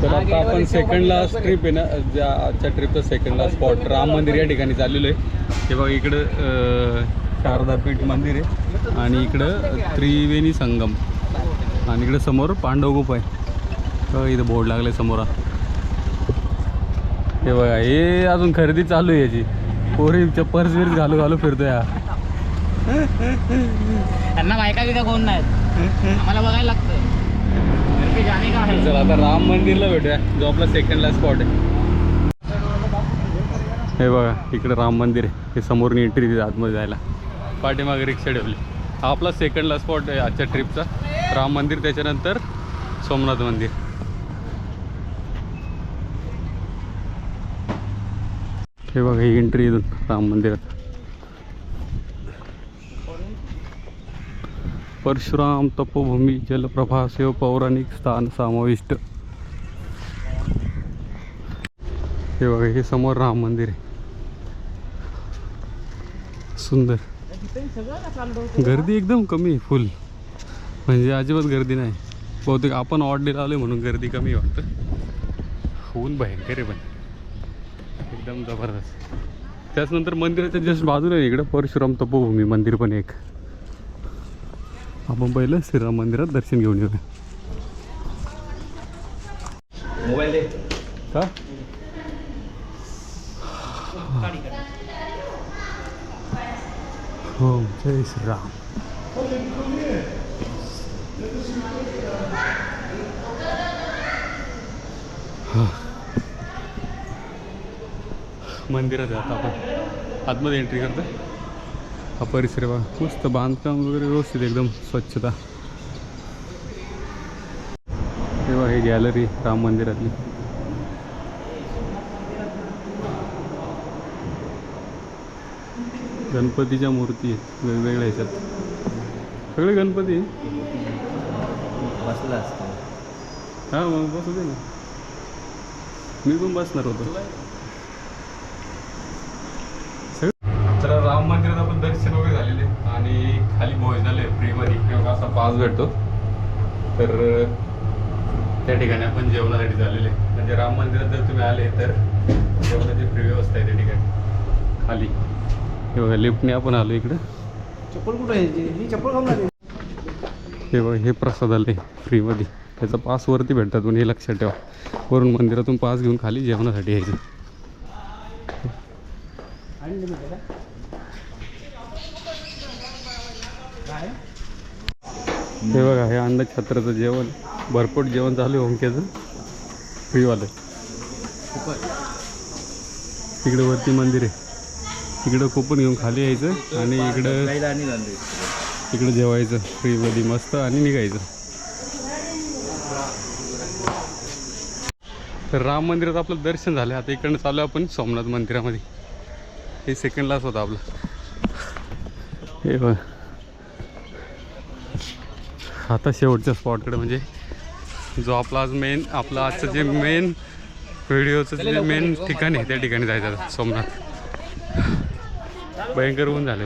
तर आता आपण सेकंड लास्ट ट्रिप आहे ना, ज्या आजच्या ट्रिपचा सेकंड लास्ट स्पॉट राम मंदिर या ठिकाणी चाललेलो आहे. हे बघा इकडं शारदापीठ मंदिर आहे आणि इकडं त्रिवेणी संगम आणि इकडं समोर पांडव गुफा आहे. इथं बोर्ड लागले समोर. हे बघा हे अजून खरेदी चालू आहे याची. पोरी पर्स बिर्स घालू फिरतोय हा. त्यांना बायका बिका कोण नाहीत, आम्हाला बघायला लागतं. चल आता राम मंदिरला भेटूया, जो आपला सेकंडला स्पॉट आहे. हे बघा इकडे राम मंदिर आहे. हे समोरून एंट्री दिली आतमध्ये जायला. पाठीमागे रिक्षा ठेवली. हा आपला सेकंडला स्पॉट आहे आजच्या ट्रिपचा, राम मंदिर. त्याच्यानंतर सोमनाथ मंदिर. हे बघा ही एंट्री इथून राम मंदिरात. परशुराम तपोभूमी जलप्रभा सेव पौराणिक स्थान समाविष्ट. हे बघा हे समोर राम मंदिर आहे. सुंदर. गर्दी एकदम कमी आहे, फुल म्हणजे अजिबात गर्दी नाही. बहुतेक आपण ऑड डे आलोय म्हणून गर्दी कमी वाटतं. ऊन भयंकर आहे पण एकदम जबरदस्त. त्याचनंतर मंदिराच्या जस्ट बाजूला आहे इकडं परशुराम तपोभूमी मंदिर पण एक. आपण पहिलं श्रीराम मंदिरात दर्शन घेऊन येऊया. मोबाईल दे का हो जय श्रीराम. मंदिरात आहे आता आपण. आतमध्ये एंट्री करतो. हा परिसर बघा, मस्त बांधकाम वगैरे व्यवस्थित एकदम स्वच्छता. हे बघा ही गॅलरी राम मंदिरातली. गणपतीच्या मूर्ती आहेत वेगवेगळ्या ह्याच्यात. सगळे गणपती बसला असतो. हां मग बसू दे ना, मी पण बसणार होतो. तर राम मंदिरात आपण दर्शन वगैरे झालेले आणि खाली भोजनालय फ्रीमध्ये किंवा असा पास भेटतो. तर त्या ठिकाणी आपण जेवणासाठी झालेले. म्हणजे राम मंदिरात जर तुम्ही आले तर जेवणाची फ्री व्यवस्था आहे त्या ठिकाणी खाली. हे बघा लिफ्टने आपण आलो इकडं. चप्पल कुठं आहे ही चप्पल खाऊन लागली. हे बघा हे प्रसादालय फ्रीमध्ये. त्याचा पास वरती भेटतात पण हे लक्षात ठेवा. वरून मंदिरातून पास घेऊन खाली जेवणासाठी यायचं. हे बघा हे अन्नछत्राचं जेवण, भरपूर जेवण चालू आहे ओंक्याचं फ्रीवालं. इकडे वरती मंदिर आहे. इकडं कुपन घेऊन खाली यायचं आणि इकडं जेवायचं फ्रीमध्ये मस्त आणि निघायचं. तर राम मंदिरात आपलं दर्शन झालं. आता इकडनं चालू आपण सोमनाथ मंदिरामध्ये. हे सेकंड लास्ट होता आपला. हे बघ आता शेवटच्या स्पॉटकडे, म्हणजे जो आपला आज मेन, आपलं आजचं जे मेन व्हिडिओचं जे मेन ठिकाण आहे त्या ठिकाणी जायचं सोमनाथ. भयंकर ऊन झाले.